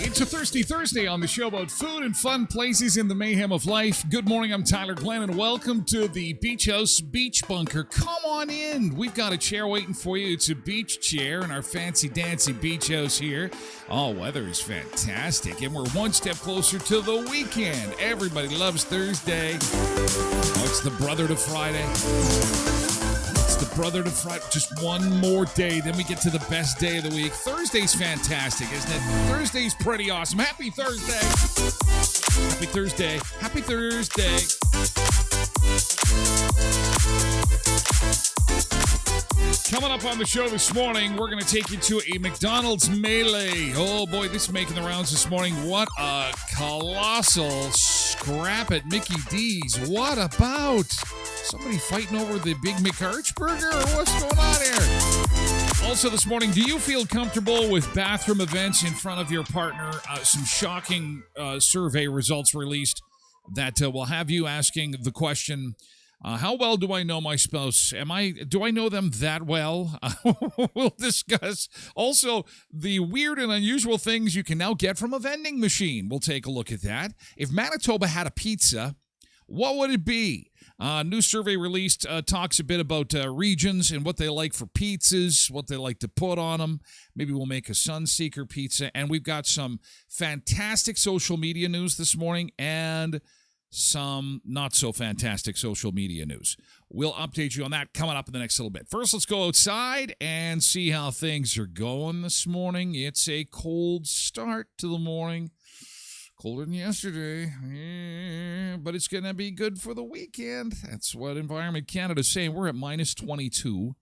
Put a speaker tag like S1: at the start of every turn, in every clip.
S1: It's a Thirsty Thursday on the show about food and fun places in the mayhem of life. Good morning, I'm Tyler Glenn, and welcome to the Beach House Beach Bunker. Come on in. We've got a chair waiting for you. It's a beach chair in our fancy dancy beach house here. Oh, weather is fantastic, and we're one step closer to the weekend. Everybody loves Thursday. Oh, it's the brother to Friday. The brother to Friday, just one more day, then we get to the best day of the week. Thursday's fantastic, isn't it? Thursday's pretty awesome. Happy Thursday. Happy Thursday. Happy Thursday. Coming up on the show this morning, we're going to take you to a McDonald's melee. Oh boy, this is making the rounds this morning. What a colossal scrap at Mickey D's. What about somebody fighting over the Big McArch burger, or what's going on here? Also this morning, do you feel comfortable with bathroom events in front of your partner? Some shocking survey results released that will have you asking the question, how well do I know my spouse? Do I know them that well? We'll discuss also the weird and unusual things you can now get from a vending machine. We'll take a look at that. If Manitoba had a pizza, what would it be? New survey released talks a bit about regions and what they like for pizzas, what they like to put on them. Maybe we'll make a Sunseeker pizza. And we've got some fantastic social media news this morning and some not so fantastic social media news. We'll update you on that coming up in the next little bit. First, let's go outside and see how things are going this morning. It's a cold start to the morning. Colder than yesterday, but it's going to be good for the weekend. That's what Environment Canada is saying. We're at minus 22.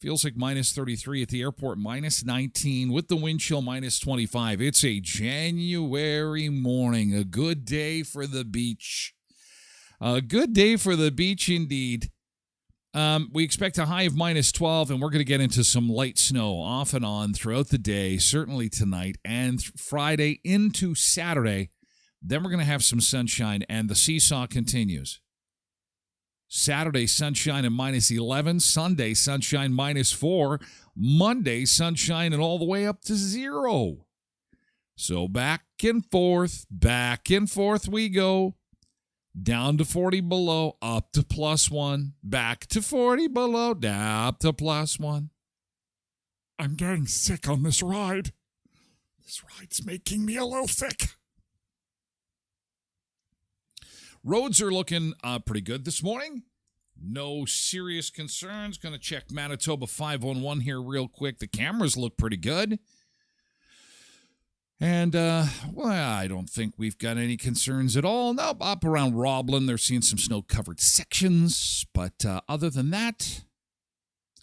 S1: Feels like minus 33 at the airport, minus 19 with the wind chill, minus 25. It's a January morning, a good day for the beach. A good day for the beach indeed. We expect a high of minus 12, and we're going to get into some light snow off and on throughout the day, certainly tonight and Friday into Saturday. Then we're going to have some sunshine, and the seesaw continues. Saturday, sunshine and minus 11. Sunday, sunshine minus 4. Monday, sunshine and all the way up to 0. So back and forth we go. Down to 40 below, up to plus 1. Back to 40 below, down up to plus 1. I'm getting sick on this ride. This ride's making me a little sick. Roads are looking pretty good this morning. No serious concerns. Going to check Manitoba 511 here real quick. The cameras look pretty good. And, I don't think we've got any concerns at all. No, up around Roblin, they're seeing some snow-covered sections. But other than that,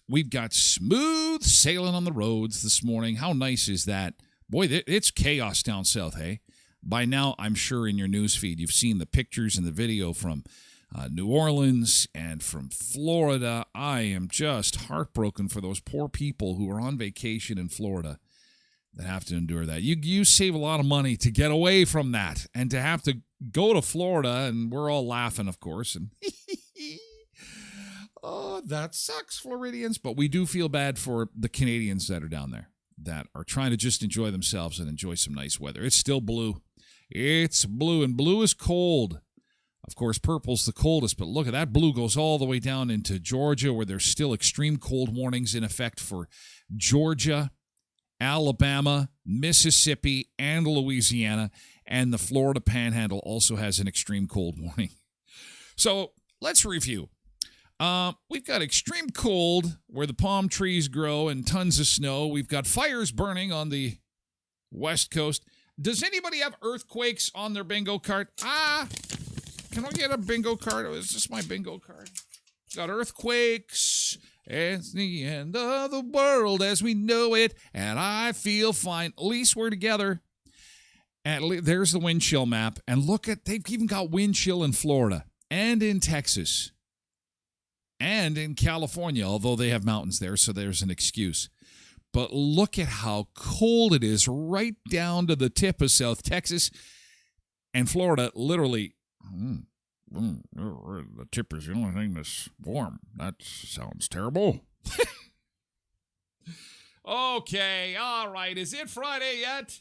S1: we've got smooth sailing on the roads this morning. How nice is that? Boy, it's chaos down south, hey? By now, I'm sure in your news feed, you've seen the pictures and the video from New Orleans and from Florida. I am just heartbroken for those poor people who are on vacation in Florida that have to endure that. You save a lot of money to get away from that and to have to go to Florida, and we're all laughing, of course. And oh, that sucks, Floridians. But we do feel bad for the Canadians that are down there that are trying to just enjoy themselves and enjoy some nice weather. It's still blue. It's blue, and blue is cold. Of course, purple's the coldest, but look at that. Blue goes all the way down into Georgia, where there's still extreme cold warnings in effect for Georgia, Alabama, Mississippi, and Louisiana, and the Florida Panhandle also has an extreme cold warning. So let's review. We've got extreme cold where the palm trees grow and tons of snow. We've got fires burning on the West Coast. Does anybody have earthquakes on their bingo card? Can I get a bingo card? Is this my bingo card? Got earthquakes. It's the end of the world as we know it, and I feel fine. At least we're together. There's the wind chill map. And look at, they've even got wind chill in Florida and in Texas and in California, although they have mountains there, so there's an excuse. But look at how cold it is right down to the tip of South Texas and Florida, literally. The tip is the only thing that's warm. That sounds terrible. Okay, all right. Is it Friday yet?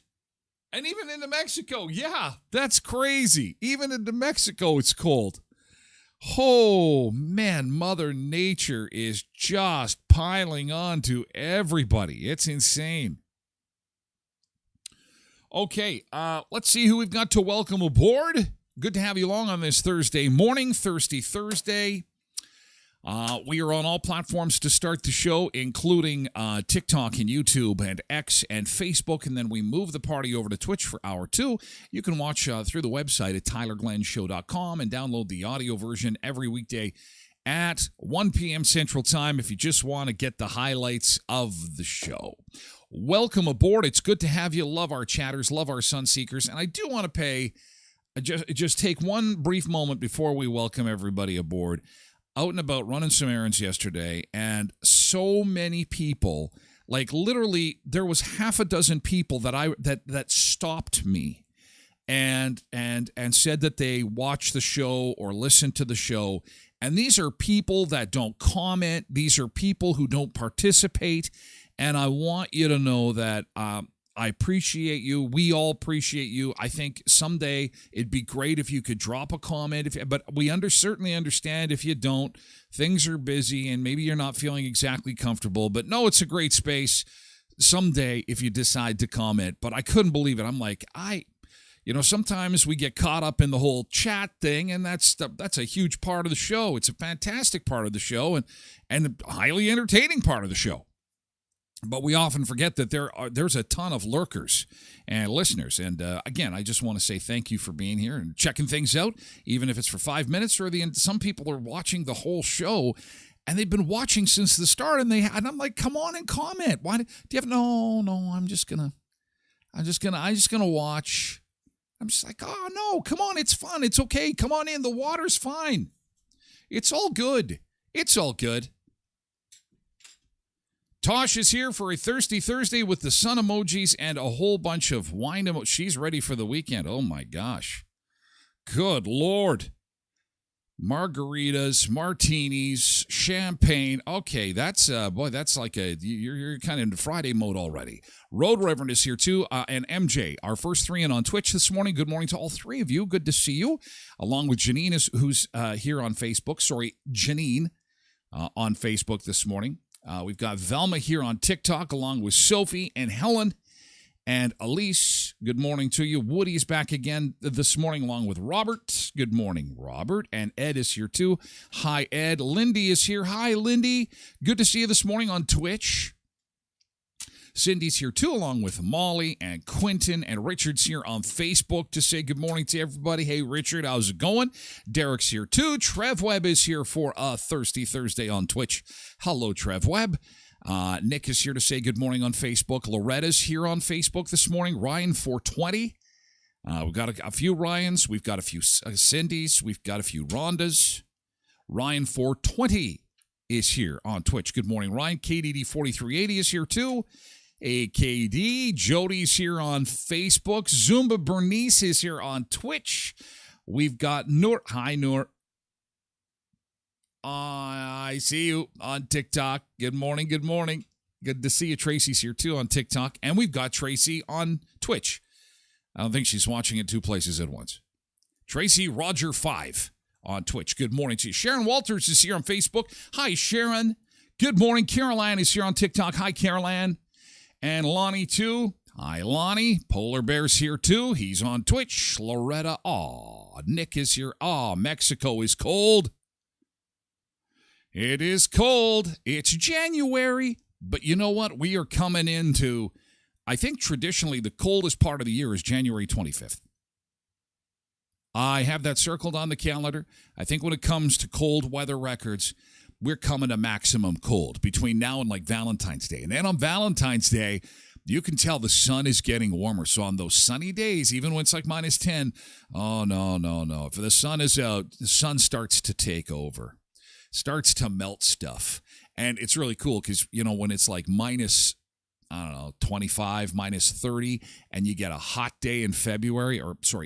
S1: And even in New Mexico, yeah, that's crazy. Even in New Mexico, it's cold. Oh, man, Mother Nature is just piling on to everybody. It's insane. Okay, let's see who we've got to welcome aboard. Good to have you along on this Thursday morning, Thirsty Thursday. We are on all platforms to start the show, including TikTok and YouTube and X and Facebook, and then we move the party over to Twitch for hour 2. You can watch through the website at tylerglenshow.com and download the audio version every weekday at 1 p.m. Central Time if you just want to get the highlights of the show. Welcome aboard. It's good to have you. Love our chatters, love our Sunseekers, and I do want to just take one brief moment before we welcome everybody aboard. Out and about running some errands yesterday, and so many people, like literally there was half a dozen people that stopped me and said that they watched the show or listened to the show. And these are people that don't comment. These are people who don't participate. And I want you to know that I appreciate you. We all appreciate you. I think someday it'd be great if you could drop a comment. But we certainly understand if you don't. Things are busy and maybe you're not feeling exactly comfortable. But no, it's a great space someday if you decide to comment. But I couldn't believe it. I'm like, sometimes we get caught up in the whole chat thing, and that's a huge part of the show. It's a fantastic part of the show and a highly entertaining part of the show. But we often forget that there's a ton of lurkers and listeners. And again, I just want to say thank you for being here and checking things out, even if it's for 5 minutes or some people are watching the whole show and they've been watching since the start. And I'm like, come on and comment. Why do you have no? I'm just gonna watch. I'm just like, oh no, come on, it's fun, it's okay, come on in, the water's fine, it's all good. Tosh is here for a Thirsty Thursday with the sun emojis and a whole bunch of wine emojis. She's ready for the weekend. Oh, my gosh. Good Lord. Margaritas, martinis, champagne. Okay, that's like you're kind of in Friday mode already. Road Reverend is here too, and MJ, our first 3 in on Twitch this morning. Good morning to all 3 of you. Good to see you. Along with Janine, who's here on Facebook. Sorry, Janine on Facebook this morning. We've got Velma here on TikTok, along with Sophie and Helen and Elise. Good morning to you. Woody's back again this morning, along with Robert. text. Good morning, Robert. And Ed is here too. Hi, Ed. Lindy is here. Hi, Lindy. Good to see you this morning on Twitch. Cindy's here too, along with Molly and Quentin, and Richard's here on Facebook to say good morning to everybody. Hey, Richard, how's it going? Derek's here too. Trev Webb is here for a Thirsty Thursday on Twitch. Hello, Trev Webb. Nick is here to say good morning on Facebook. Loretta's here on Facebook this morning. Ryan 420. We've got a few Ryans. We've got a few Cindy's. We've got a few Rhondas. Ryan 420 is here on Twitch. Good morning, Ryan. KDD 4380 is here too. AKD. Jody's here on Facebook. Zumba Bernice is here on Twitch. We've got Noor. Hi, Noor. I see you on TikTok. Good morning. Good morning. Good to see you. Tracy's here too on TikTok. And we've got Tracy on Twitch. I don't think she's watching in two places at once. Tracy Roger 5 on Twitch. Good morning to you. Sharon Walters is here on Facebook. Hi, Sharon. Good morning. Caroline is here on TikTok. Hi, Caroline. And Lonnie, too. Hi, Lonnie. Polar Bear's here, too. He's on Twitch. Loretta. Aw. Nick is here. Aw, Mexico is cold. It is cold. It's January. But you know what? We are coming into, I think traditionally, the coldest part of the year is January 25th. I have that circled on the calendar. I think when it comes to cold weather records, we're coming to maximum cold between now and like Valentine's Day. And then on Valentine's Day, you can tell the sun is getting warmer. So on those sunny days, even when it's like minus 10, oh, no. If the sun is out, the sun starts to take over, starts to melt stuff. And it's really cool because, you know, when it's like minus, 25, minus 30, and you get a hot day in February,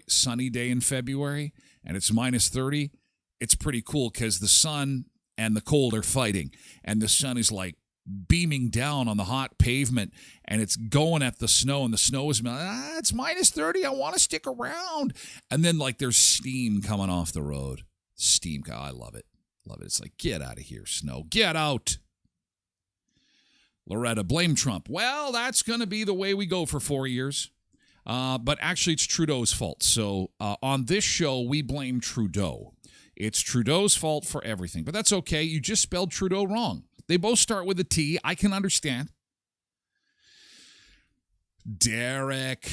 S1: sunny day in February, and it's minus 30, it's pretty cool because the sun and the cold are fighting, and the sun is like beaming down on the hot pavement, and it's going at the snow, and the snow is, it's minus 30, I want to stick around. And then like there's steam coming off the road. Steam, I love it. Love it. It's like, get out of here, snow. Get out. Loretta, blame Trump. Well, that's going to be the way we go for 4 years. But actually, it's Trudeau's fault. So on this show, we blame Trudeau. It's Trudeau's fault for everything. But that's okay. You just spelled Trudeau wrong. They both start with a T. I can understand. Derek.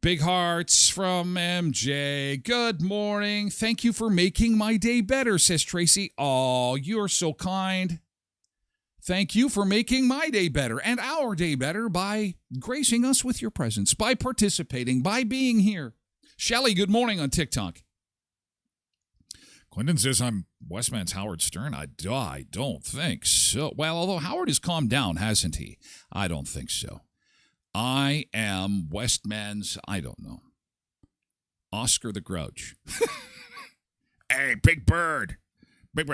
S1: Big hearts from MJ. Good morning. Thank you for making my day better, says Tracy. Oh, you're so kind. Thank you for making my day better and our day better by gracing us with your presence, by participating, by being here. Shelly, good morning on TikTok. Quentin says I'm Westman's Howard Stern. I don't think so. Well, although Howard has calmed down, hasn't he? I don't think so. I am Westman's, I don't know, Oscar the Grouch. Hey, Big Bird. Big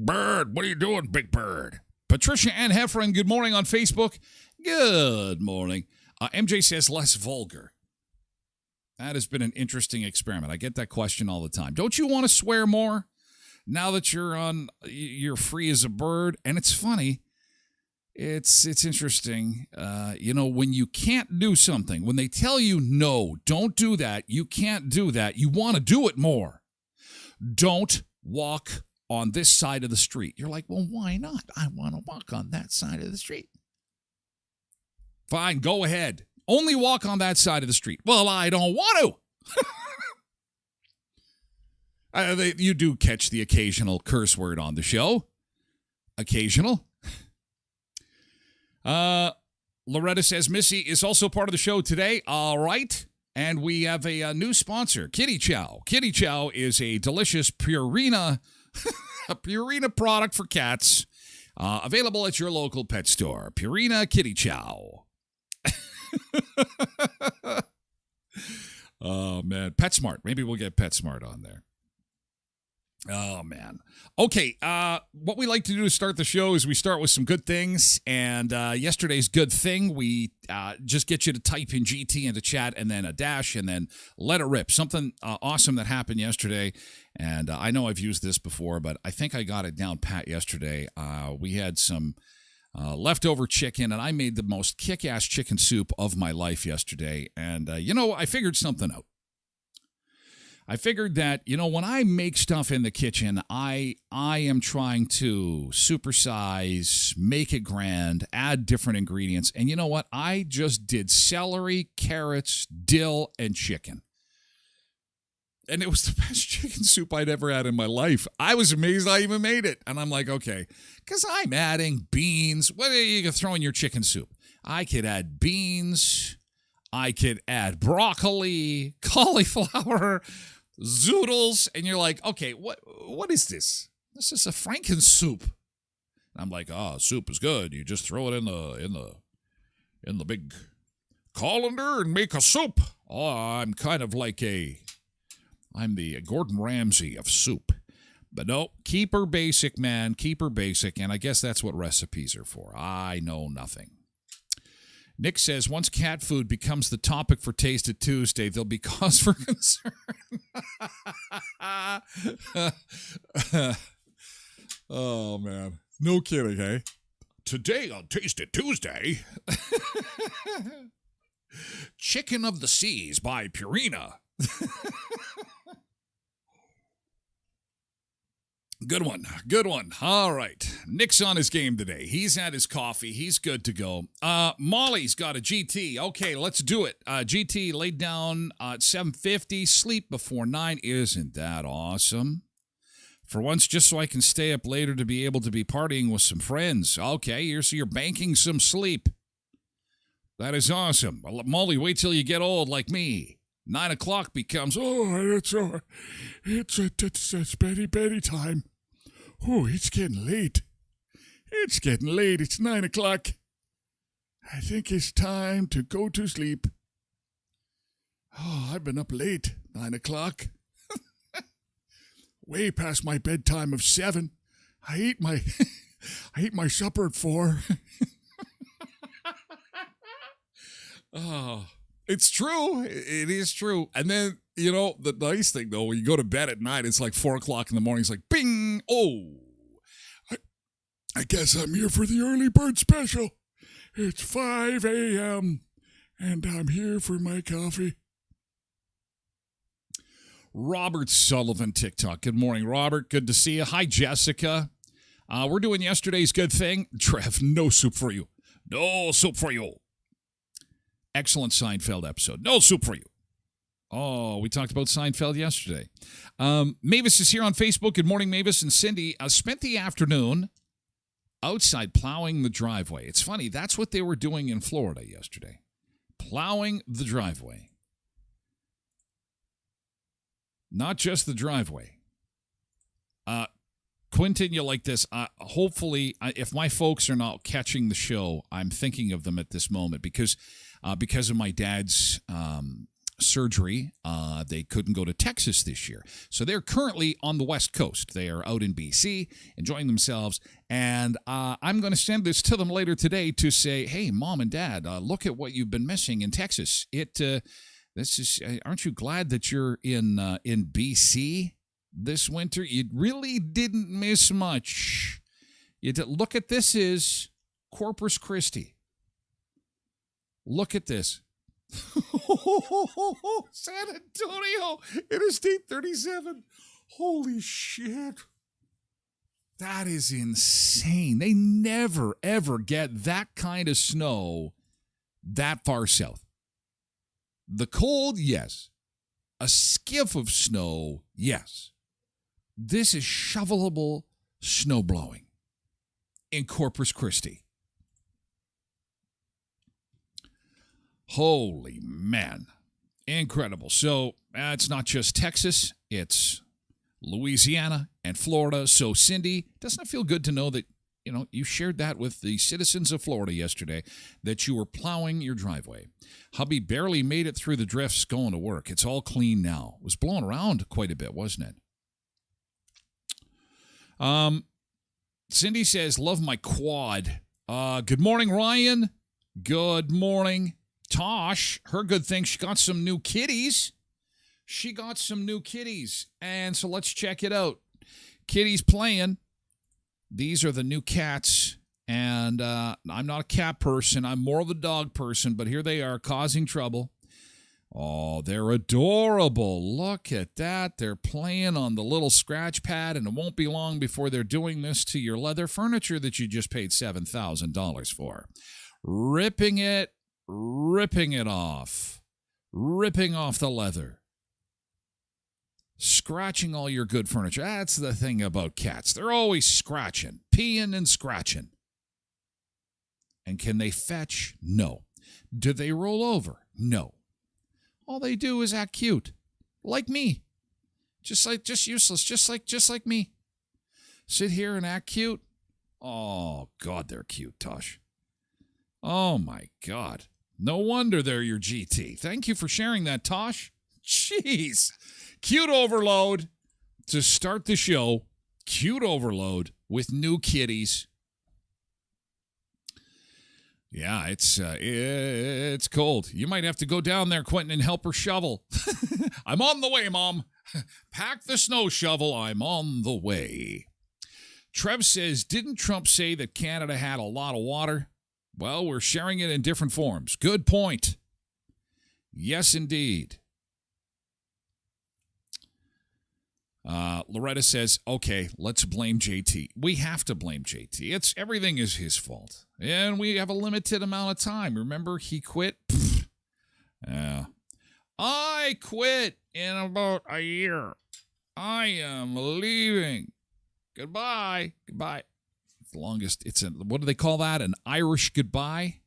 S1: Bird, what are you doing, Big Bird? Patricia Ann Heffron, good morning on Facebook. Good morning. MJ says less vulgar. That has been an interesting experiment. I get that question all the time. Don't you want to swear more now that you're free as a bird? And it's funny. It's interesting. When you can't do something, when they tell you, no, don't do that, you can't do that, you want to do it more. Don't walk on this side of the street. You're like, well, why not? I want to walk on that side of the street. Fine, go ahead. Only walk on that side of the street. Well, I don't want to. You do catch the occasional curse word on the show. Occasional. Loretta says Missy is also part of the show today. All right. And we have a new sponsor, Kitty Chow. Kitty Chow is a delicious Purina, a Purina product for cats, available at your local pet store. Purina Kitty Chow. Oh, man. PetSmart. Maybe we'll get PetSmart on there. Oh, man. Okay, what we like to do to start the show is we start with some good things, and yesterday's good thing, we just get you to type in GT into chat and then a dash and then let it rip. Something awesome that happened yesterday, and I know I've used this before, but I think I got it down pat yesterday. We had some leftover chicken, and I made the most kick-ass chicken soup of my life yesterday, and, I figured something out. I figured that, when I make stuff in the kitchen, I am trying to supersize, make it grand, add different ingredients. And you know what? I just did celery, carrots, dill, and chicken. And it was the best chicken soup I'd ever had in my life. I was amazed I even made it. And I'm like, okay, because I'm adding beans. What are you going to throw in your chicken soup? I could add beans. I could add broccoli, cauliflower, zoodles, and you're like, okay, what is this? This is a Franken soup. And I'm like, soup is good. You just throw it in the big colander and make a soup. Oh, I'm kind of like I'm the Gordon Ramsay of soup. But no, keep her basic, man. Keep her basic, and I guess that's what recipes are for. I know nothing. Nick says, once cat food becomes the topic for Taste It Tuesday, there'll be cause for concern. Oh, man. No kidding, eh? Today on Taste It Tuesday, Chicken of the Seas by Purina. Good one. All right. Nick's on his game today. He's had his coffee. He's good to go. Molly's got a GT. Okay, let's do it. GT laid down at 7:50, sleep before 9. Isn't that awesome? For once, just so I can stay up later to be able to be partying with some friends. Okay, so you're banking some sleep. That is awesome. Molly, wait till you get old like me. 9 o'clock becomes, it's Betty time. Oh, it's getting late. It's 9 o'clock. I think it's time to go to sleep. Oh, I've been up late. 9 o'clock. Way past my bedtime of 7. I ate my supper at 4. Oh, it's true. It is true. And then, the nice thing, though, when you go to bed at night, it's like 4 o'clock in the morning. It's like, bing. Oh, I guess I'm here for the early bird special. It's 5 a.m. and I'm here for my coffee. Robert Sullivan, TikTok. Good morning, Robert. Good to see you. Hi, Jessica. We're doing yesterday's good thing. Trev, no soup for you. No soup for you. Excellent Seinfeld episode. No soup for you. Oh, we talked about Seinfeld yesterday. Mavis is here on Facebook. Good morning, Mavis and Cindy. Spent the afternoon outside plowing the driveway. It's funny. That's what they were doing in Florida yesterday. Plowing the driveway. Not just the driveway. Quentin, you like this. Hopefully, if my folks are not catching the show, I'm thinking of them at this moment because of my dad's surgery, they couldn't go to Texas this year. So they're currently on the West Coast. They are out in BC, enjoying themselves. And I'm going to send this to them later today to say, hey, Mom and Dad, look at what you've been missing in Texas. Aren't you glad that you're in BC this winter? You really didn't miss much. Look at this is Corpus Christi. Look at this. San Antonio, Interstate 37. Holy shit. That is insane. They never, ever get that kind of snow that far south. The cold, yes. A skiff of snow, yes. This is shovelable snow blowing in Corpus Christi. Holy man. Incredible. So it's not just Texas, it's Louisiana and Florida. So Cindy, doesn't it feel good to know that, you shared that with the citizens of Florida yesterday, that you were plowing your driveway. Hubby barely made it through the drifts going to work. It's all clean now. It was blowing around quite a bit, wasn't it? Cindy says, love my quad. Good morning, Ryan. Good morning. Tosh, her good thing, she got some new kitties. And so let's check it out. Kitties playing. These are the new cats. And I'm not a cat person. I'm more of a dog person. But here they are causing trouble. Oh, they're adorable. Look at that. They're playing on the little scratch pad, and it won't be long before they're doing this to your leather furniture that you just paid $7,000 for. Ripping it off. Ripping off the leather. Scratching all your good furniture. That's the thing about cats. They're always scratching, peeing and scratching. And can they fetch? No. Do they roll over? No. All they do is act cute. Like me. Just useless. Just like me. Sit here and act cute. Oh, God, they're cute, Tosh. Oh, my God. No wonder they're your GT. Thank you for sharing that, Tosh. Jeez. Cute overload to start the show. Cute overload with new kitties. Yeah, it's cold. You might have to go down there, Quentin, and help her shovel. I'm on the way, Mom. Pack the snow shovel. I'm on the way. Trev says, didn't Trump say that Canada had a lot of water? Well, we're sharing it in different forms. Good point. Yes, indeed. Loretta says, okay, let's blame JT. We have to blame JT. Everything is his fault. And we have a limited amount of time. Remember, he quit? Yeah. I quit in about a year. I am leaving. Goodbye. Goodbye. The longest, what do they call that? An Irish goodbye?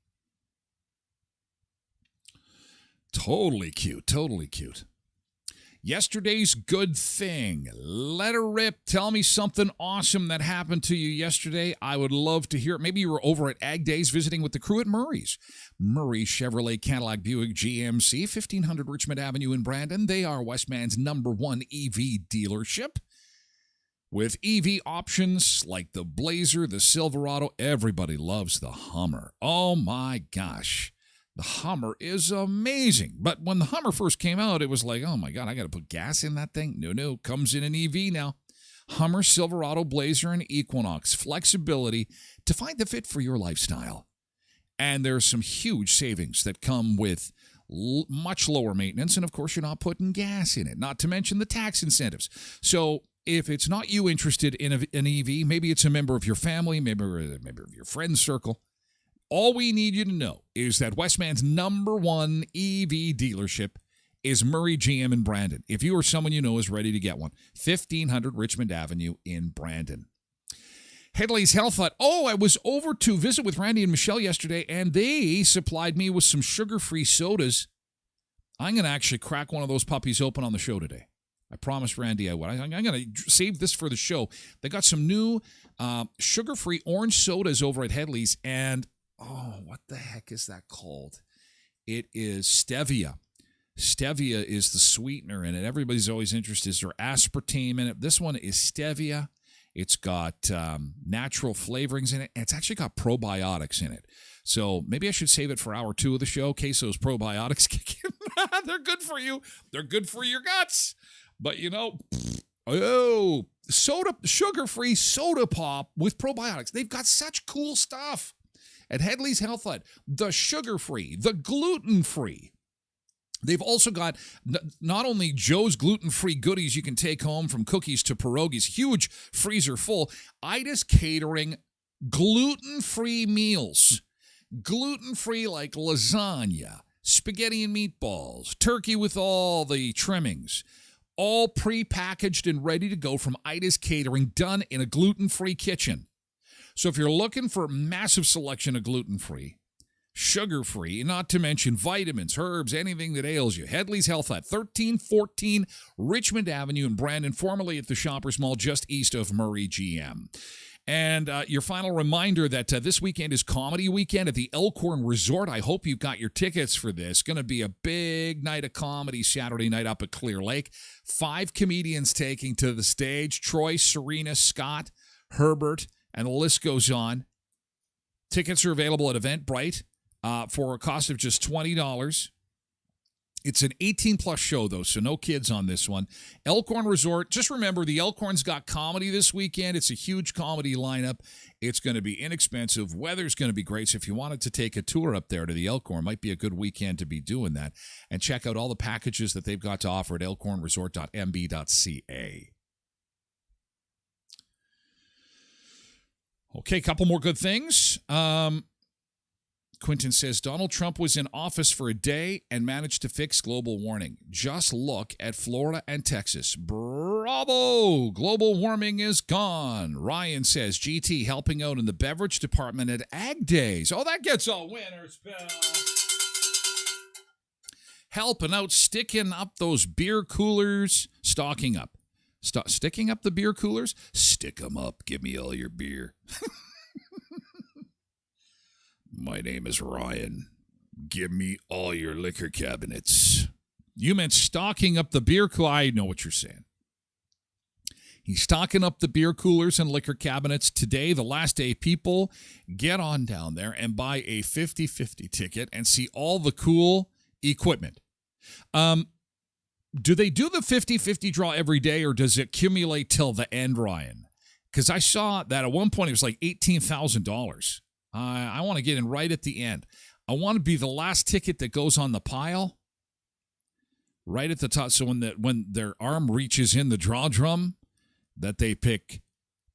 S1: Totally cute. Totally cute. Yesterday's good thing. Let her rip. Tell me something awesome that happened to you yesterday. I would love to hear it. Maybe you were over at Ag Days visiting with the crew at Murray's. Murray Chevrolet Cadillac Buick GMC, 1500 Richmond Avenue in Brandon. They are Westman's #1 EV dealership. With EV options like the Blazer, the Silverado, everybody loves the Hummer. Oh my gosh. The Hummer is amazing. But when the Hummer first came out, it was like, oh my God, I got to put gas in that thing? No, comes in an EV now. Hummer, Silverado, Blazer, and Equinox. Flexibility to find the fit for your lifestyle. And there's some huge savings that come with much lower maintenance. And of course, you're not putting gas in it, not to mention the tax incentives. So if it's not you interested in an EV, maybe it's a member of your family, maybe a member of your friend circle. All we need you to know is that Westman's #1 EV dealership is Murray GM in Brandon. If you or someone you know is ready to get one, 1500 Richmond Avenue in Brandon. Headley's Health Hut. Oh, I was over to visit with Randy and Michelle yesterday, and they supplied me with some sugar-free sodas. I'm going to actually crack one of those puppies open on the show today. I promised Randy I would. I'm going to save this for the show. They got some new sugar-free orange sodas over at Headley's, and oh, what the heck is that called? It is stevia. Stevia is the sweetener in it. Everybody's always interested. Is there aspartame in it? This one is stevia. It's got natural flavorings in it. And it's actually got probiotics in it. So maybe I should save it for hour 2 of the show in case those probiotics kick in. They're good for you. They're good for your guts. But, sugar-free soda pop with probiotics. They've got such cool stuff. At Headley's Health Hut, the sugar-free, the gluten-free. They've also got not only Joe's gluten-free goodies you can take home from cookies to pierogies, huge freezer full, Ida's Catering gluten-free meals. Gluten-free like lasagna, spaghetti and meatballs, turkey with all the trimmings, all pre-packaged and ready to go from Ida's Catering, done in a gluten-free kitchen. So if you're looking for a massive selection of gluten-free, sugar-free, not to mention vitamins, herbs, anything that ails you, Headley's Health Hut, 1314 Richmond Avenue in Brandon, formerly at the Shoppers Mall just east of Murray GM. And your final reminder that this weekend is Comedy Weekend at the Elkhorn Resort. I hope you've got your tickets for this. Going to be a big night of comedy Saturday night up at Clear Lake. 5 comedians taking to the stage. Troy, Serena, Scott, Herbert, and the list goes on. Tickets are available at Eventbrite for a cost of just $20. It's an 18-plus show, though, so no kids on this one. Elkhorn Resort. Just remember, the Elkhorn's got comedy this weekend. It's a huge comedy lineup. It's going to be inexpensive. Weather's going to be great, so if you wanted to take a tour up there to the Elkhorn, might be a good weekend to be doing that. And check out all the packages that they've got to offer at elkhornresort.mb.ca. Okay, a couple more good things. Quentin says, Donald Trump was in office for a day and managed to fix global warming. Just look at Florida and Texas. Bravo! Global warming is gone. Ryan says, GT helping out in the beverage department at Ag Days. Oh, that gets a winner's bell. Helping out, sticking up those beer coolers. Stocking up. Sticking up the beer coolers? Stick them up. Give me all your beer. My name is Ryan. Give me all your liquor cabinets. You meant stocking up the beer cooler. I know what you're saying. He's stocking up the beer coolers and liquor cabinets today, the last day. People, get on down there and buy a 50-50 ticket and see all the cool equipment. Do they do the 50-50 draw every day, or does it accumulate till the end, Ryan? Because I saw that at one point it was like $18,000. I want to get in right at the end. I want to be the last ticket that goes on the pile, right at the top. So when their arm reaches in the draw drum, that they pick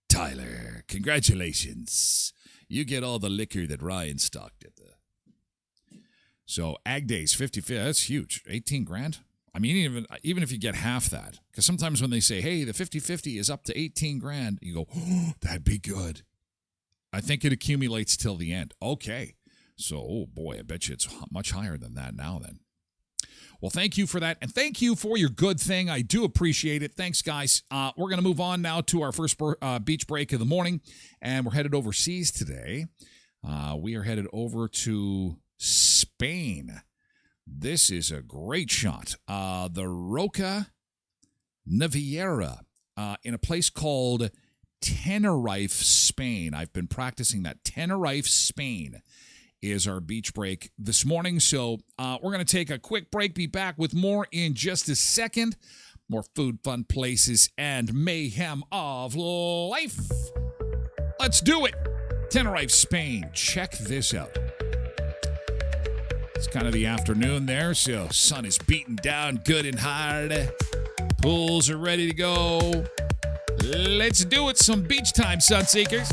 S1: Tyler. Congratulations, you get all the liquor that Ryan stocked at the. So Ag Days 50-50. That's huge. 18 grand. I mean, even if you get half that, because sometimes when they say, "Hey, the 50-50 is up to 18 grand," you go, "Oh, that'd be good." I think it accumulates till the end. Okay. So, oh boy, I bet you it's much higher than that now then. Well, thank you for that. And thank you for your good thing. I do appreciate it. Thanks, guys. We're going to move on now to our first beach break of the morning. And we're headed overseas today. We are headed over to Spain. This is a great shot. The Roca Naviera in a place called Tenerife, Spain. I've been practicing that. Tenerife, Spain is our beach break this morning. So we're going to take a quick break. Be back with more in just a second. More food, fun places, and mayhem of life. Let's do it. Tenerife, Spain. Check this out. It's kind of the afternoon there, so sun is beating down good and hard. Pools are ready to go. Let's do it. Some beach time, Sunseekers.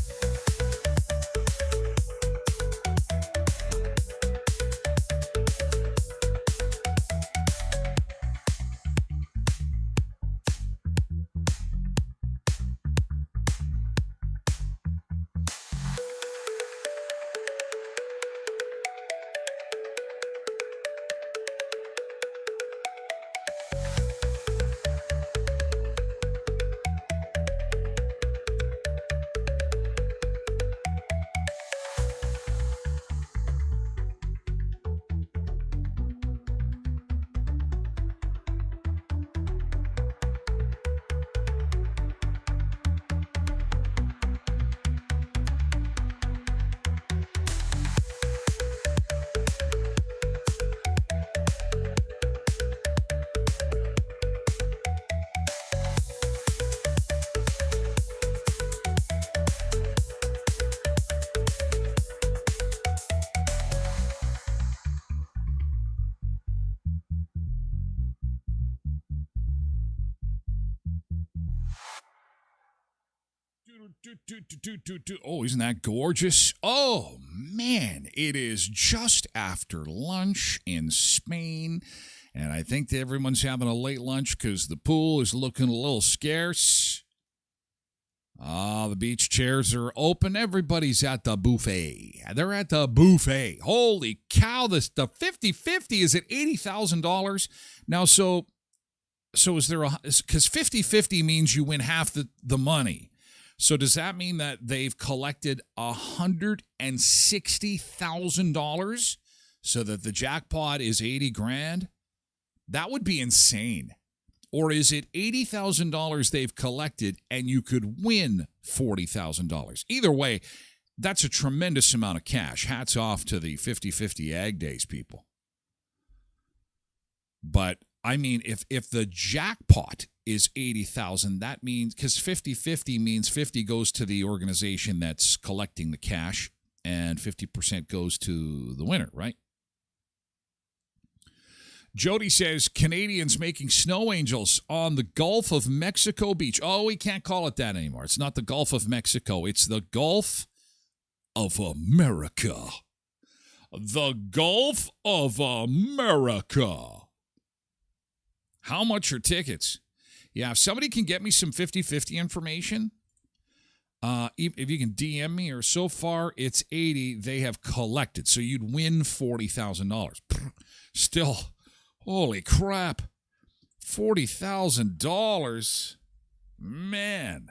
S1: Oh, isn't that gorgeous? Oh, man, it is just after lunch in Spain, and I think that everyone's having a late lunch because the pool is looking a little scarce. The beach chairs are open. Everybody's at the buffet. They're at the buffet. Holy cow, the 50-50 is at $80,000. Now, so is there because 50-50 means you win half the money. So does that mean that they've collected $160,000 so that the jackpot is 80 grand? That would be insane. Or is it $80,000 they've collected and you could win $40,000? Either way, that's a tremendous amount of cash. Hats off to the 50-50 Ag Days people. But I mean, if the jackpot is 80,000, that means, because 50-50 means 50 goes to the organization that's collecting the cash and 50% goes to the winner, right? Jody says, Canadians making snow angels on the Gulf of Mexico beach. Oh, we can't call it that anymore. It's not the Gulf of Mexico. It's the Gulf of America. The Gulf of America. How much are tickets? Yeah, if somebody can get me some 50-50 information, if you can DM me, or so far it's 80, they have collected. So you'd win $40,000. Still, holy crap. $40,000. Man.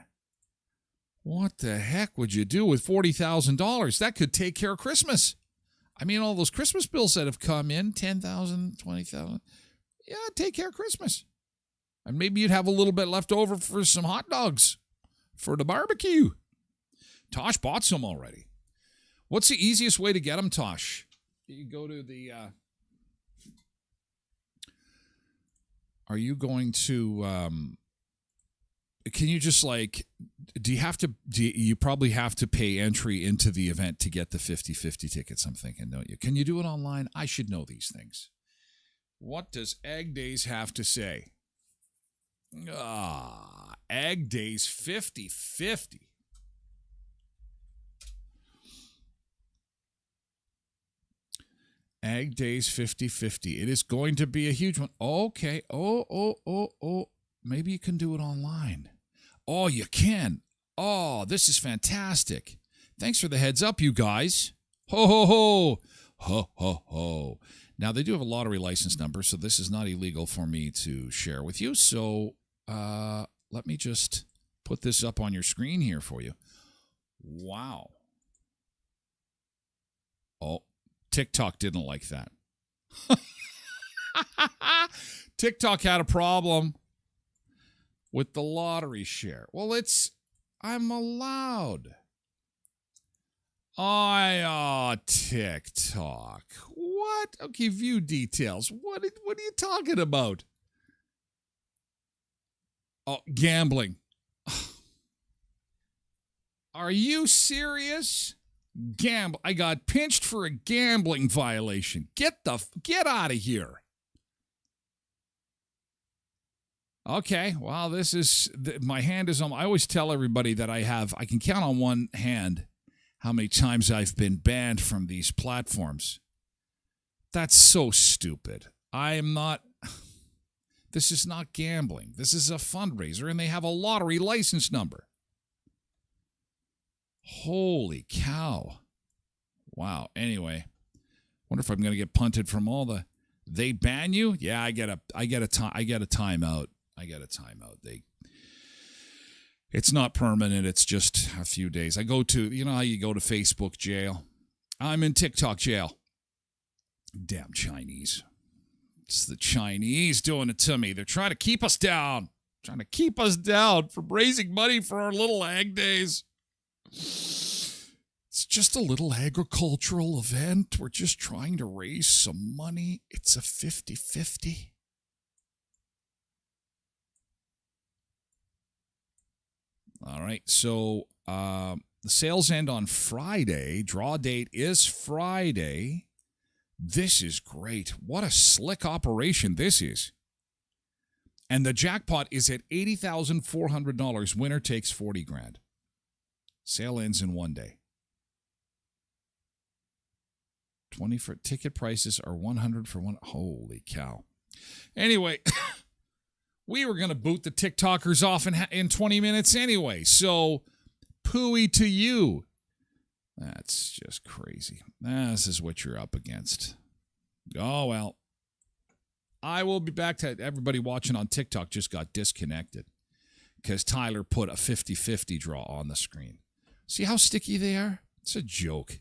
S1: What the heck would you do with $40,000? That could take care of Christmas. I mean, all those Christmas bills that have come in, $10,000, $20,000. Yeah, take care of Christmas. And maybe you'd have a little bit left over for some hot dogs for the barbecue. Tosh bought some already. What's the easiest way to get them, Tosh? You go to the... Are you going to... Can you just you probably have to pay entry into the event to get the 50-50 tickets, I'm thinking, don't you? Can you do it online? I should know these things. What does Egg Days have to say? Egg Days 50-50. Egg Days 50-50. It is going to be a huge one. Okay. Oh. Maybe you can do it online. Oh, you can. Oh, this is fantastic. Thanks for the heads up, you guys. Ho, ho, ho. Ho, ho, ho. Now, they do have a lottery license number, so this is not illegal for me to share with you. So let me just put this up on your screen here for you. Wow. Oh, TikTok didn't like that. TikTok had a problem with the lottery share. Well, I'm allowed. TikTok. What? Okay, view details. What are you talking about? Oh, gambling. Are you serious? I got pinched for a gambling violation. Get out of here. Okay, well, this is, my hand is on, I always tell everybody that I can count on one hand how many times I've been banned from these platforms. That's so stupid. This is not gambling. This is a fundraiser, and they have a lottery license number. Holy cow. Wow. Anyway, wonder if I'm going to get punted from all the, they ban you? Yeah, I get a timeout. It's not permanent. It's just a few days. I go to, you know how you go to Facebook jail? I'm in TikTok jail. Damn Chinese. It's the Chinese doing it to me. They're trying to keep us down. For raising money for our little Ag Days. It's just a little agricultural event. We're just trying to raise some money. It's a 50-50. All right, so the sales end on Friday. Draw date is Friday. This is great. What a slick operation this is. And the jackpot is at $80,400. Winner takes $40,000. Sale ends in one day. 20 for ticket prices are $100 for one. Holy cow. Anyway, we were going to boot the TikTokers off in 20 minutes anyway. So, pooey to you. That's just crazy. This is what you're up against. Oh, well. I will be back to everybody watching on TikTok just got disconnected because Tyler put a 50-50 draw on the screen. See how sticky they are? It's a joke.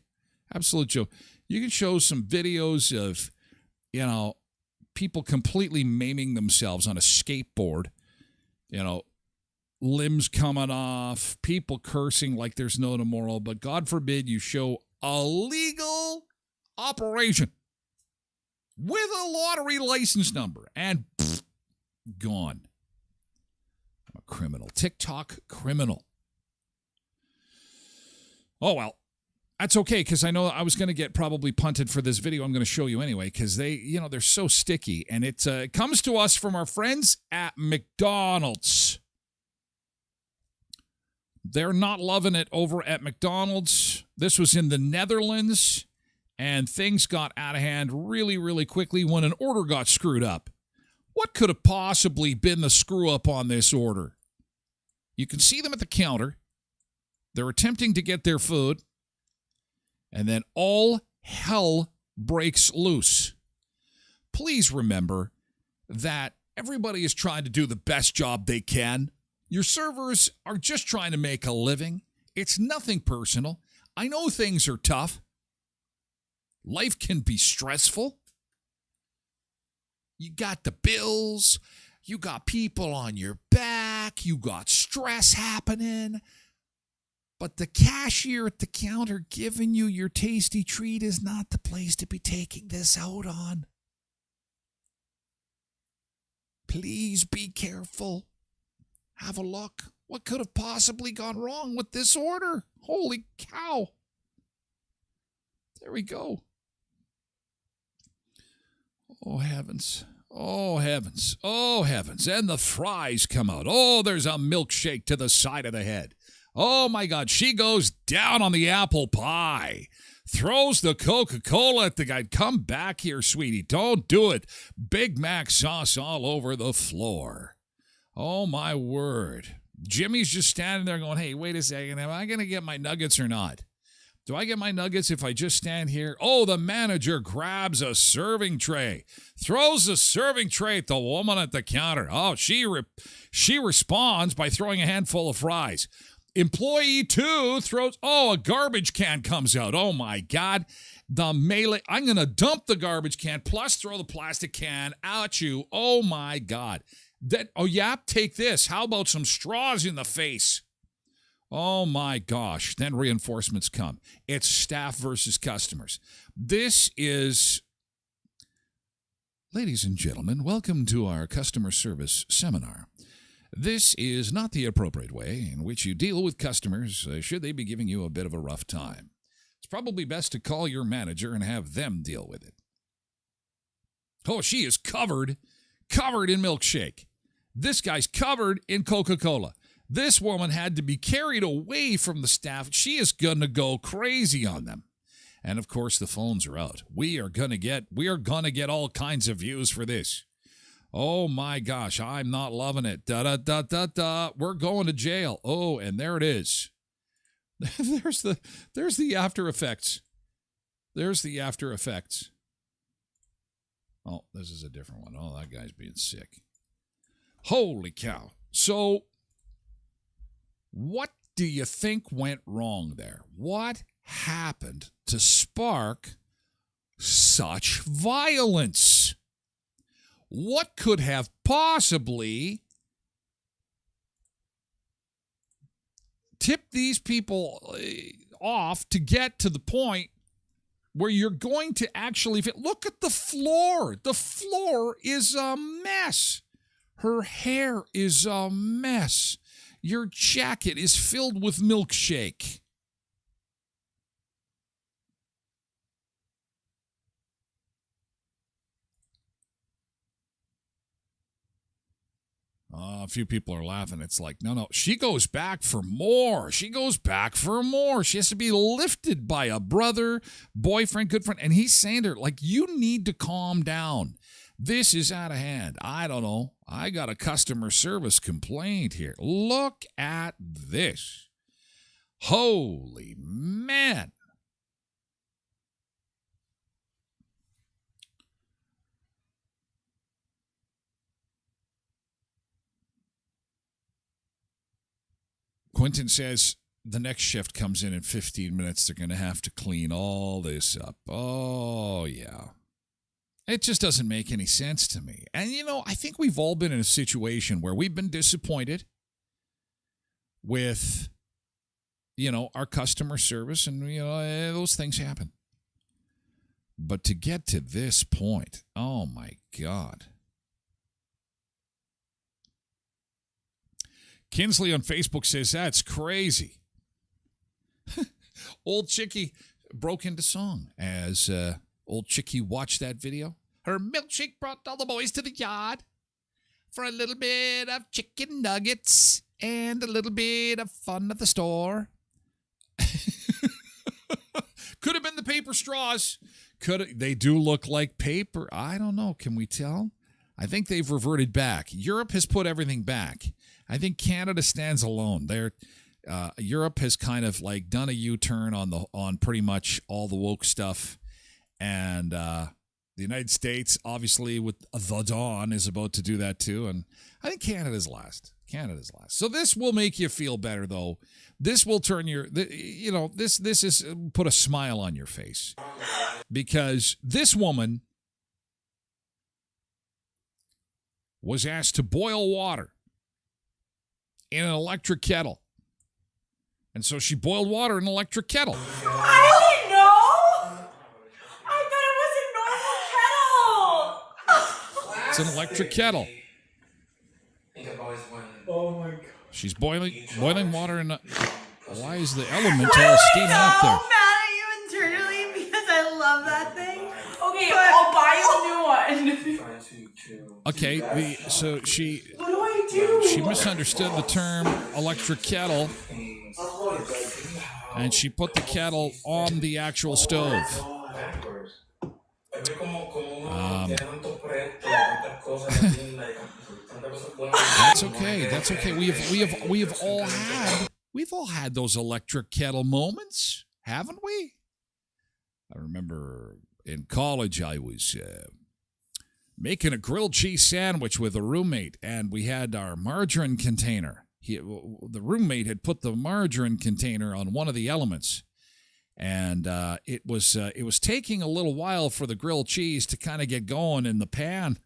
S1: Absolute joke. You can show some videos of, people completely maiming themselves on a skateboard, limbs coming off, people cursing like there's no tomorrow, but God forbid you show a legal operation with a lottery license number and gone. I'm a criminal. TikTok criminal. Oh, well. That's okay, because I know I was going to get probably punted for this video I'm going to show you anyway, because they're so sticky. And it comes to us from our friends at McDonald's. They're not loving it over at McDonald's. This was in the Netherlands, and things got out of hand really, really quickly when an order got screwed up. What could have possibly been the screw up on this order? You can see them at the counter. They're attempting to get their food. And then all hell breaks loose. Please remember that everybody is trying to do the best job they can. Your servers are just trying to make a living. It's nothing personal. I know things are tough. Life can be stressful. You got the bills. You got people on your back. You got stress happening. But the cashier at the counter giving you your tasty treat is not the place to be taking this out on. Please be careful. Have a look. What could have possibly gone wrong with this order? Holy cow. There we go. Oh, heavens. Oh, heavens. Oh, heavens. And the fries come out. Oh, there's a milkshake to the side of the head. Oh, my God, she goes down on the apple pie, throws the Coca-Cola at the guy. Come back here, sweetie. Don't do it. Big Mac sauce all over the floor. Oh, my word. Jimmy's just standing there going, hey, wait a second. Am I going to get my nuggets or not? Do I get my nuggets if I just stand here? Oh, the manager grabs a serving tray, throws the serving tray at the woman at the counter. Oh, she responds by throwing a handful of fries. Employee 2 throws, a garbage can comes out. Oh, my God. The melee. I'm going to dump the garbage can plus throw the plastic can at you. Oh, my God. Take this. How about some straws in the face? Oh, my gosh. Then reinforcements come. It's staff versus customers. This is, ladies and gentlemen, welcome to our customer service seminar. This is not the appropriate way in which you deal with customers should they be giving you a bit of a rough time. It's probably best to call your manager and have them deal with it. Oh, she is covered in milkshake. This guy's covered in Coca-Cola. This woman had to be carried away from the staff. She is going to go crazy on them. And, of course, the phones are out. We are going to get all kinds of views for this. Oh, my gosh, I'm not loving it. Da-da-da-da-da. We're going to jail. Oh, and there it is. There's the after effects. There's the after effects. Oh, this is a different one. Oh, that guy's being sick. Holy cow. So, what do you think went wrong there? What happened to spark such violence? What could have possibly tipped these people off to get to the point where you're going to actually look at the floor. The floor is a mess. Her hair is a mess. Your jacket is filled with milkshake. A few people are laughing. It's like, no, she goes back for more. She has to be lifted by a brother, boyfriend, good friend. And he's saying to her, like, you need to calm down. This is out of hand. I don't know. I got a customer service complaint here. Look at this. Holy man. Quentin says the next shift comes in 15 minutes. They're going to have to clean all this up. Oh, yeah. It just doesn't make any sense to me. And, I think we've all been in a situation where we've been disappointed with, our customer service. And, those things happen. But to get to this point, oh my God. Kinsley on Facebook says, that's crazy. Old Chickie broke into song as old Chickie watched that video. Her milkshake brought all the boys to the yard for a little bit of chicken nuggets and a little bit of fun at the store. Could have been the paper straws. They do look like paper. I don't know. Can we tell? I think they've reverted back. Europe has put everything back. I think Canada stands alone. Europe has kind of like done a U-turn on pretty much all the woke stuff, and the United States, obviously, with the Dawn, is about to do that too. And I think Canada's last. So this will make you feel better, though. This will turn this is put a smile on your face, because this woman was asked to boil water in an electric kettle. And so she boiled water in an electric kettle.
S2: I didn't know. I thought it was a normal kettle.
S1: It's an electric kettle.
S3: Oh my God.
S1: She's boiling water in a... Why is the element all steaming up there?
S2: I'm so mad at you internally because I love that thing. Okay, I'll buy you a new one.
S1: Okay, so she...
S2: What do I do?
S1: She misunderstood the term electric kettle, and she put the kettle on the actual stove. That's okay. We've all had those electric kettle moments, haven't we? I remember in college I was making a grilled cheese sandwich with a roommate, and we had our margarine container. The roommate had put the margarine container on one of the elements, and it was taking a little while for the grilled cheese to kind of get going in the pan.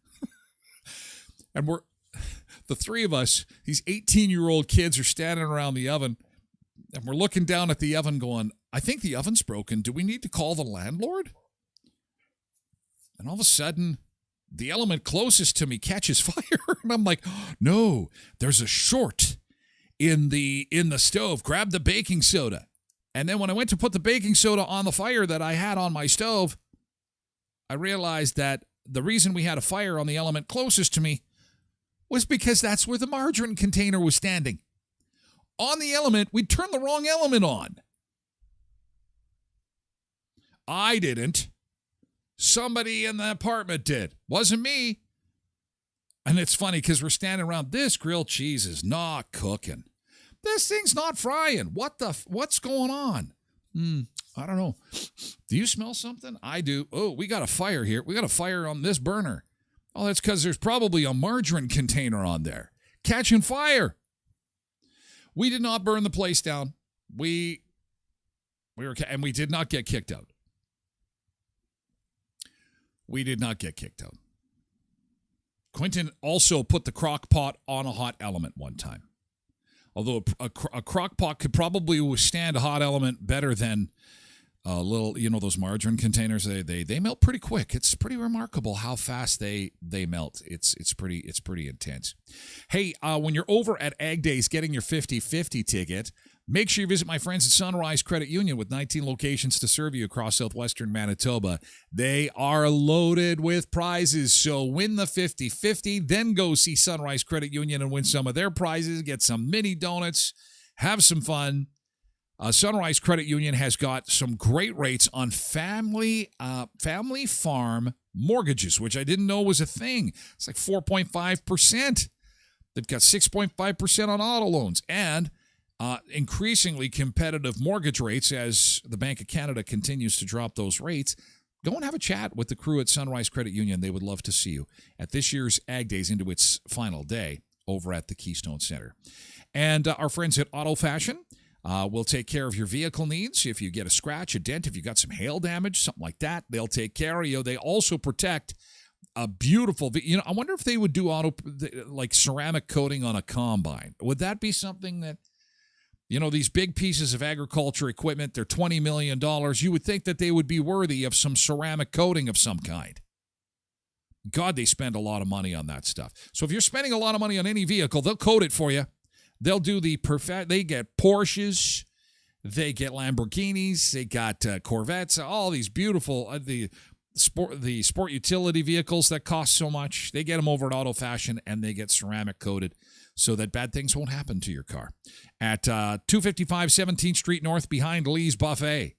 S1: And the three of us, these 18-year-old kids, are standing around the oven, and we're looking down at the oven going, I think the oven's broken. Do we need to call the landlord? And all of a sudden, the element closest to me catches fire. And I'm like, no, there's a short in the stove. Grab the baking soda. And then when I went to put the baking soda on the fire that I had on my stove, I realized that the reason we had a fire on the element closest to me was because that's where the margarine container was standing. On the element, we turned the wrong element on. I didn't. Somebody in the apartment did. Wasn't me. And it's funny because we're standing around, this grilled cheese is not cooking. This thing's not frying. What's going on? I don't know. Do you smell something? I do. Oh, we got a fire here. We got a fire on this burner. Oh, that's because there's probably a margarine container on there. Catching fire. We did not burn the place down. And we did not get kicked out. We did not get kicked out. Quentin also put the crock pot on a hot element one time. Although a crock pot could probably withstand a hot element better than a little, those margarine containers. They melt pretty quick. It's pretty remarkable how fast they melt. It's pretty intense. Hey, when you're over at Ag Days getting your 50/50 ticket, make sure you visit my friends at Sunrise Credit Union with 19 locations to serve you across southwestern Manitoba. They are loaded with prizes, so win the 50/50, then go see Sunrise Credit Union and win some of their prizes, get some mini donuts, have some fun. Sunrise Credit Union has got some great rates on family farm mortgages, which I didn't know was a thing. It's like 4.5%. They've got 6.5% on auto loans and increasingly competitive mortgage rates as the Bank of Canada continues to drop those rates. Go and have a chat with the crew at Sunrise Credit Union. They would love to see you at this year's Ag Days into its final day over at the Keystone Center. And our friends at Auto Fashion will take care of your vehicle needs. If you get a scratch, a dent, if you got some hail damage, something like that, they'll take care of you. They also protect a beautiful, I wonder if they would do like ceramic coating on a combine. Would that be something that, You know, these big pieces of agriculture equipment, they're $20 million. You would think that they would be worthy of some ceramic coating of some kind. God, they spend a lot of money on that stuff. So if you're spending a lot of money on any vehicle, they'll coat it for you. They'll do the perfect. They get Porsches, they get Lamborghinis, they got Corvettes, all these beautiful the sport utility vehicles that cost so much. They get them over at Auto Fashion and they get ceramic coated so that bad things won't happen to your car. At 255 17th Street North behind Lee's Buffet.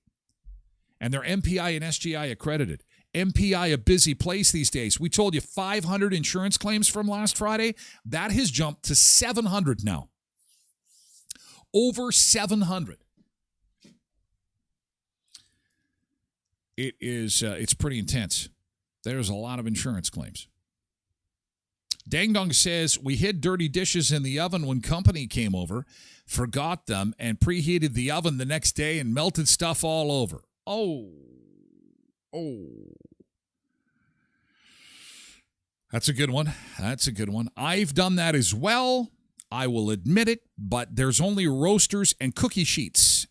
S1: And they're MPI and SGI accredited. MPI, a busy place these days. We told you 500 insurance claims from last Friday. That has jumped to 700 now. Over 700. It's pretty intense. There's a lot of insurance claims. Dang Dong says, we hid dirty dishes in the oven when company came over, forgot them, and preheated the oven the next day and melted stuff all over. Oh. That's a good one. I've done that as well. I will admit it, but there's only roasters and cookie sheets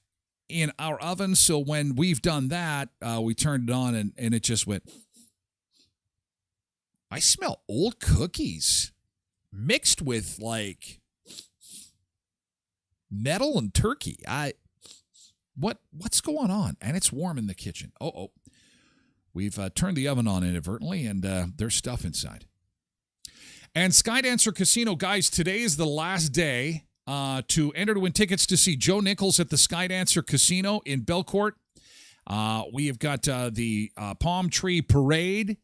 S1: in our oven, so when we've done that, we turned it on and it just went. I smell old cookies mixed with like metal and turkey. What's going on? And it's warm in the kitchen. Oh. We've turned the oven on inadvertently, and there's stuff inside. And Skydancer Casino, guys, today is the last day to enter to win tickets to see Joe Nichols at the Skydancer Casino in Belcourt. We have got the Palm Tree Parade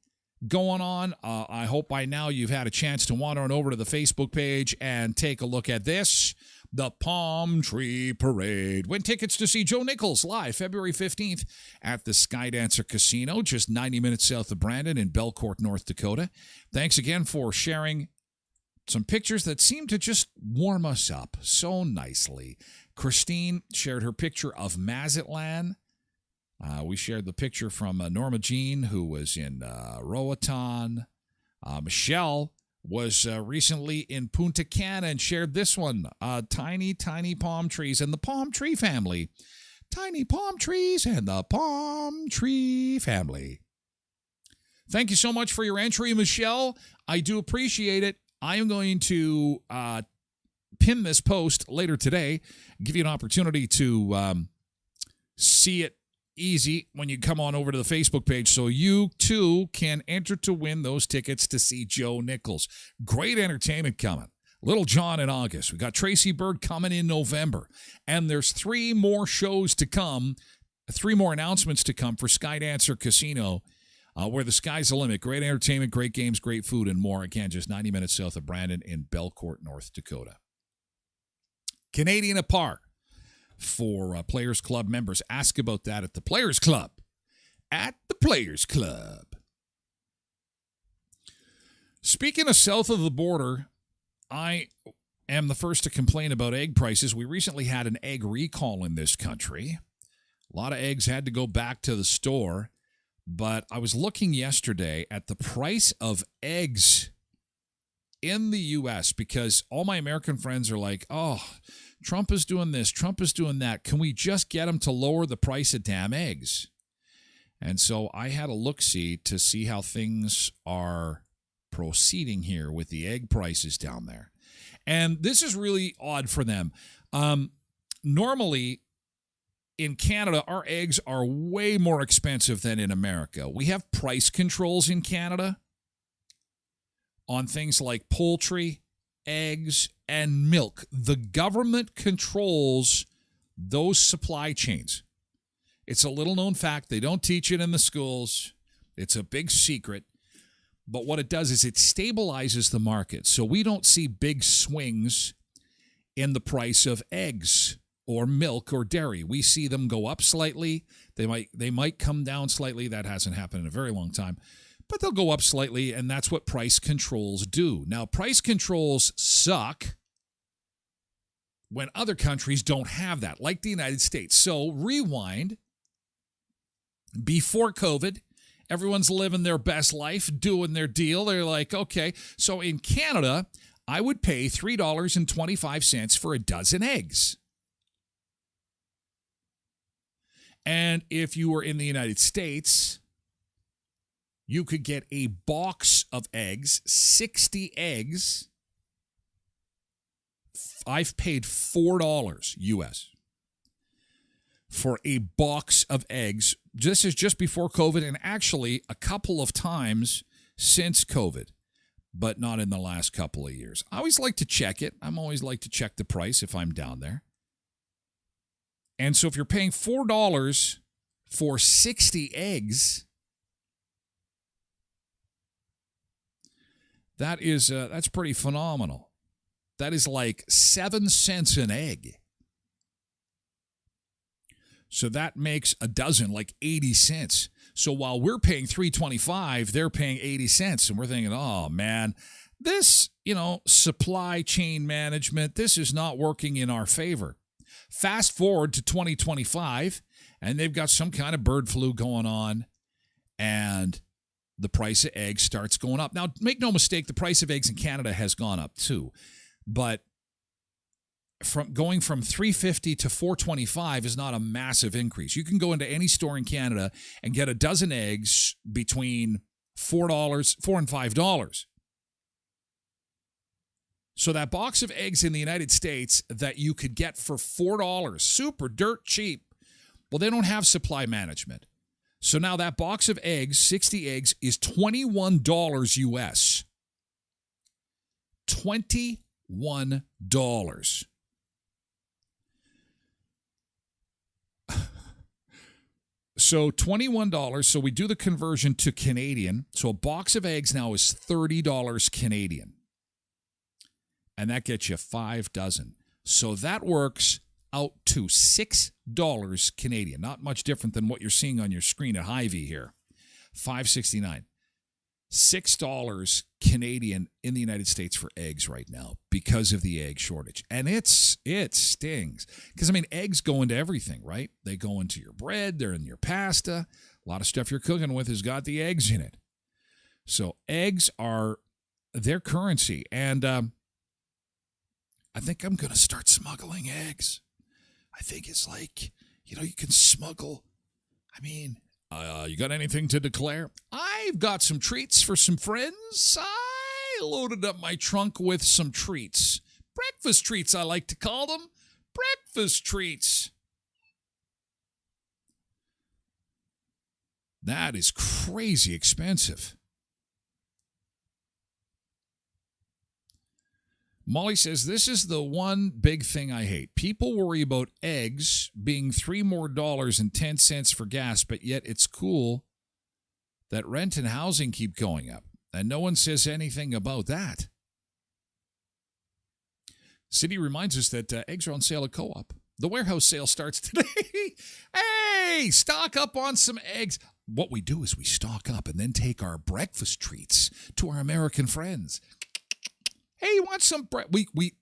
S1: going on. I hope by now you've had a chance to wander on over to the Facebook page and take a look at this. The Palm Tree Parade. Win tickets to see Joe Nichols live February 15th at the Skydancer Casino, just 90 minutes south of Brandon in Belcourt, North Dakota. Thanks again for sharing some pictures that seem to just warm us up so nicely. Christine shared her picture of Mazatlan. We shared the picture from Norma Jean, who was in Roatan. Michelle was recently in Punta Cana and shared this one. Tiny, tiny palm trees and the palm tree family. Tiny palm trees and the palm tree family. Thank you so much for your entry, Michelle. I do appreciate it. I am going to pin this post later today, give you an opportunity to see it easy when you come on over to the Facebook page so you too can enter to win those tickets to see Joe Nichols. Great entertainment coming. Little John in August. We got Tracy Bird coming in November. And there's 3 more shows to come, 3 more announcements to come for Skydancer Casino, where the sky's the limit. Great entertainment, great games, great food, and more. Again, just 90 minutes south of Brandon in Belcourt, North Dakota. Canadian at par for Players Club members. Ask about that at the Players Club. At the Players Club. Speaking of south of the border, I am the first to complain about egg prices. We recently had an egg recall in this country. A lot of eggs had to go back to the store. But I was looking yesterday at the price of eggs in the U.S. because all my American friends are like, oh, Trump is doing this, Trump is doing that. Can we just get him to lower the price of damn eggs? And so I had a look-see to see how things are proceeding here with the egg prices down there. And this is really odd for them. Normally, in Canada, our eggs are way more expensive than in America. We have price controls in Canada on things like poultry, eggs, and milk. The government controls those supply chains. It's a little-known fact. They don't teach it in the schools. It's a big secret. But what it does is it stabilizes the market. So we don't see big swings in the price of eggs or milk or dairy. We see them go up slightly. They might come down slightly. That hasn't happened in a very long time. But they'll go up slightly, and that's what price controls do. Now, price controls suck when other countries don't have that, like the United States. So rewind. Before COVID, everyone's living their best life, doing their deal. They're like, okay. So in Canada, I would pay $3.25 for a dozen eggs. And if you were in the United States, you could get a box of eggs, 60 eggs. I've paid $4 US for a box of eggs. This is just before COVID, and actually a couple of times since COVID, but not in the last couple of years. I always like to check it. I'm always like to check the price if I'm down there. And so if you're paying $4 for 60 eggs, that's pretty phenomenal. That is like 7 cents an egg. So that makes a dozen like 80 cents. So while we're paying $3.25, they're paying 80 cents. And we're thinking, oh, man, this, supply chain management, this is not working in our favor. Fast forward to 2025, and they've got some kind of bird flu going on, and the price of eggs starts going up. Now, make no mistake, the price of eggs in Canada has gone up too. But going from $3.50 to $4.25 is not a massive increase. You can go into any store in Canada and get a dozen eggs between $4 and $5. So that box of eggs in the United States that you could get for $4, super dirt cheap, well, they don't have supply management. So now that box of eggs, 60 eggs, is $21 US. $21. So $21. So we do the conversion to Canadian. So a box of eggs now is $30 Canadian. And that gets you 5 dozen. So that works out to $6 Canadian. Not much different than what you're seeing on your screen at Hy-Vee here. $5.69. $6 Canadian in the United States for eggs right now because of the egg shortage. And it stings. Because, eggs go into everything, right? They go into your bread. They're in your pasta. A lot of stuff you're cooking with has got the eggs in it. So eggs are their currency. And I think I'm going to start smuggling eggs. I think it's like, you can smuggle. You got anything to declare? I've got some treats for some friends. I loaded up my trunk with some treats. Breakfast treats, I like to call them. Breakfast treats. That is crazy expensive. Molly says, this is the one big thing I hate. People worry about eggs being $3 more and 10 cents for gas, but yet it's cool that rent and housing keep going up, and no one says anything about that. City reminds us that eggs are on sale at Co-op. The warehouse sale starts today. Hey, stock up on some eggs. What we do is we stock up and then take our breakfast treats to our American friends. Hey, you want some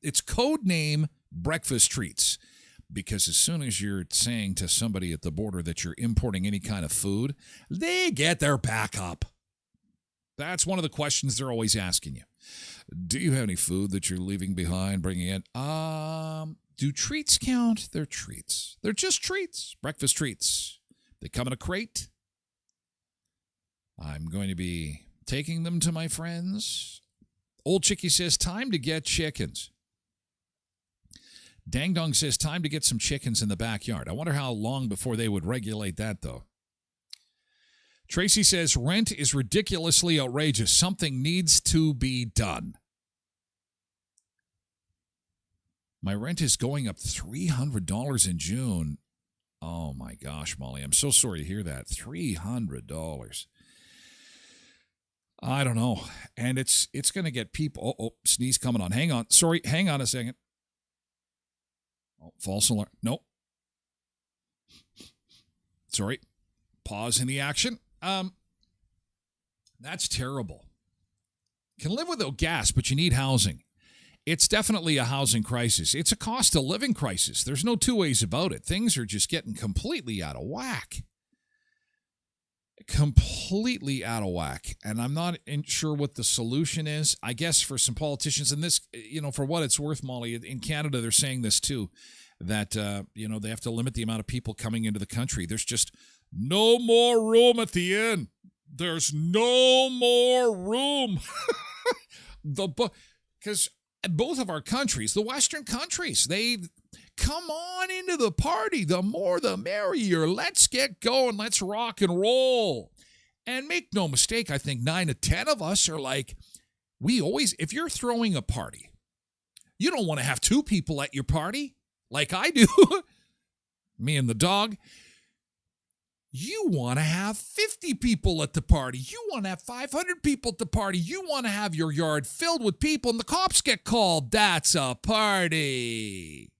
S1: it's code name breakfast treats, because as soon as you're saying to somebody at the border that you're importing any kind of food, they get their back up. That's one of the questions they're always asking you. Do you have any food that you're leaving behind, bringing in? Do treats count? They're treats. They're just treats. Breakfast treats. They come in a crate. I'm going to be taking them to my friends. Old Chickie says, time to get chickens. Dang Dong says, time to get some chickens in the backyard. I wonder how long before they would regulate that, though. Tracy says, rent is ridiculously outrageous. Something needs to be done. My rent is going up $300 in June. Oh, my gosh, Molly. I'm so sorry to hear that. $300. I don't know. And it's going to get people. Oh, sneeze coming on. Hang on. Sorry. Hang on a second. Oh, false alarm. Nope. Sorry. Pause in the action. That's terrible. Can live without gas, but you need housing. It's definitely a housing crisis. It's a cost of living crisis. There's no two ways about it. Things are just getting completely out of whack. Completely out of whack. And I'm not sure what the solution is. I guess for some politicians, and this, for what it's worth, Molly, in Canada, they're saying this too. that, they have to limit the amount of people coming into the country. There's just no more room at the inn. There's no more room. Because both of our countries, the Western countries, they come on into the party. The more, the merrier. Let's get going. Let's rock and roll. And make no mistake, I think 9 to 10 of us are like, if you're throwing a party, you don't want to have 2 people at your party like I do, me and the dog. You want to have 50 people at the party. You want to have 500 people at the party. You want to have your yard filled with people and the cops get called. That's a party.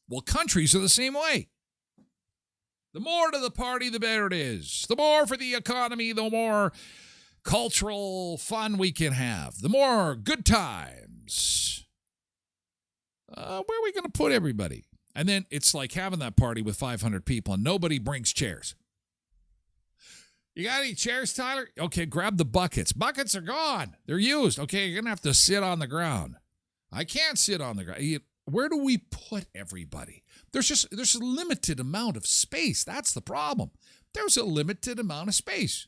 S1: Well, countries are the same way. The more to the party, the better it is. The more for the economy, the more cultural fun we can have. The more good times. Where are we going to put everybody? And then it's like having that party with 500 people and nobody brings chairs. You got any chairs, Tyler? Okay, grab the buckets. Buckets are gone. They're used. Okay, you're going to have to sit on the ground. I can't sit on the ground. Where do we put everybody? There's a limited amount of space. That's the problem. There's a limited amount of space.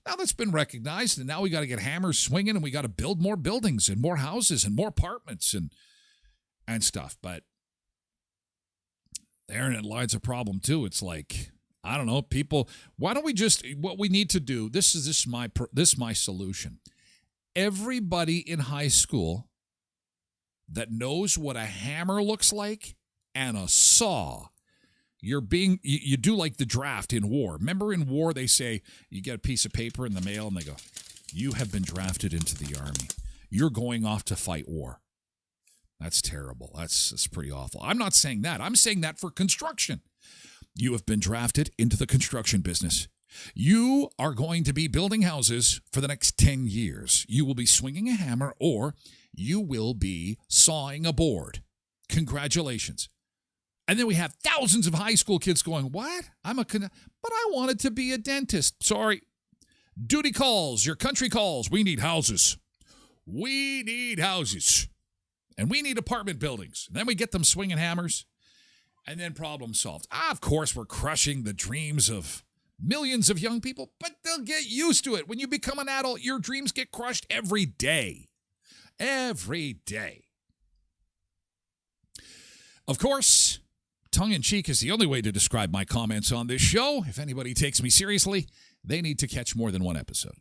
S1: Now that's been recognized, and now we got to get hammers swinging, and we got to build more buildings and more houses and more apartments and stuff. But therein lies a problem too. It's like, I don't know, people. Why don't we what we need to do? This is my solution. Everybody in high school that knows what a hammer looks like and a saw. You do like the draft in war. Remember in war they say you get a piece of paper in the mail and they go, you have been drafted into the army. You're going off to fight war. That's terrible. That's pretty awful. I'm not saying that. I'm saying that for construction. You have been drafted into the construction business. You are going to be building houses for the next 10 years. You will be swinging a hammer or you will be sawing a board. Congratulations. And then we have thousands of high school kids going, what? But I wanted to be a dentist. Sorry. Duty calls, your country calls. We need houses. We need houses. And we need apartment buildings. And then we get them swinging hammers. And then problem solved. Of course, we're crushing the dreams of millions of young people, but they'll get used to it. When you become an adult, your dreams get crushed every day. Every day. Of course, tongue-in-cheek is the only way to describe my comments on this show. If anybody takes me seriously, they need to catch more than one episode.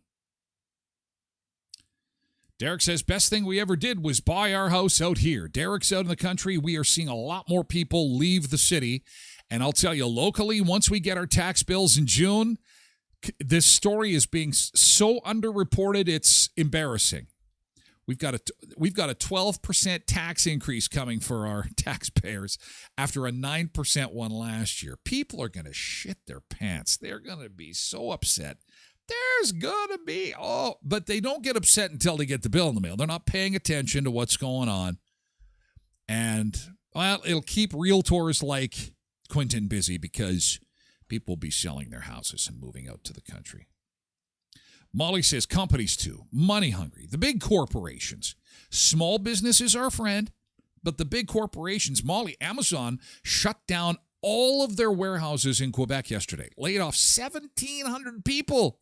S1: Derek says, best thing we ever did was buy our house out here. Derek's out in the country. We are seeing a lot more people leave the city. And I'll tell you, locally, once we get our tax bills in June, this story is being so underreported, it's embarrassing. We've got a 12% tax increase coming for our taxpayers after a 9% one last year. People are going to shit their pants. They're going to be so upset. There's going to be, but they don't get upset until they get the bill in the mail. They're not paying attention to what's going on. And, well, it'll keep realtors like Quentin busy because people will be selling their houses and moving out to the country. Molly says companies too, money hungry. The big corporations. Small businesses are our friend, but the big corporations, Molly, Amazon shut down all of their warehouses in Quebec yesterday. Laid off 1,700 people.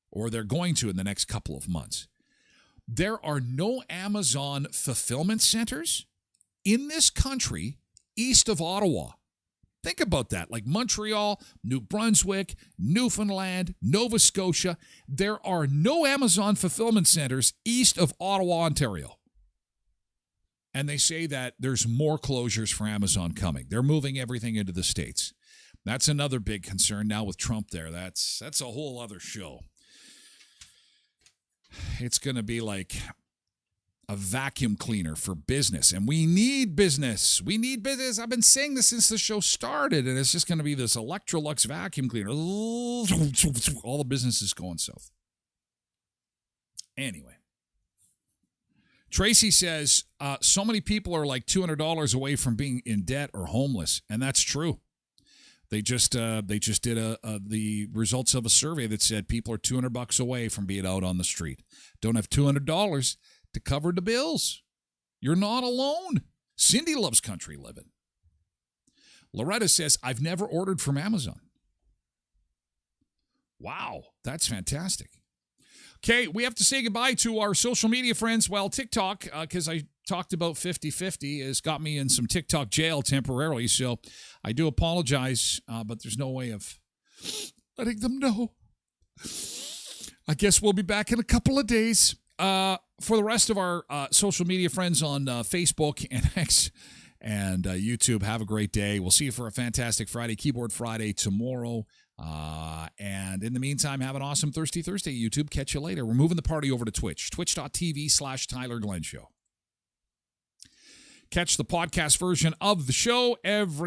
S1: Or they're going to in the next couple of months. There are no Amazon fulfillment centers in this country east of Ottawa. Think about that. Like Montreal, New Brunswick, Newfoundland, Nova Scotia. There are no Amazon fulfillment centers east of Ottawa, Ontario. And they say that there's more closures for Amazon coming. They're moving everything into the States. That's another big concern now with Trump there. That's a whole other show. It's going to be like a vacuum cleaner for business. And we need business. We need business. I've been saying this since the show started, and it's just going to be this Electrolux vacuum cleaner. All the businesses going south. Anyway. Tracy says, so many people are like $200 away from being in debt or homeless. And that's true. They just did the results of a survey that said people are $200 away from being out on the street. Don't have $200 to cover the bills. You're not alone. Cindy loves country living. Loretta says, I've never ordered from Amazon. Wow, that's fantastic. Okay, we have to say goodbye to our social media friends. Well, TikTok, because I talked about 50-50, has got me in some TikTok jail temporarily. So I do apologize, but there's no way of letting them know. I guess we'll be back in a couple of days. For the rest of our social media friends on Facebook and X and YouTube, have a great day. We'll see you for a fantastic Friday, Keyboard Friday tomorrow. And in the meantime, have an awesome Thirsty Thursday, YouTube. Catch you later. We're moving the party over to Twitch, twitch.tv/Tyler Glen Show. Catch the podcast version of the show every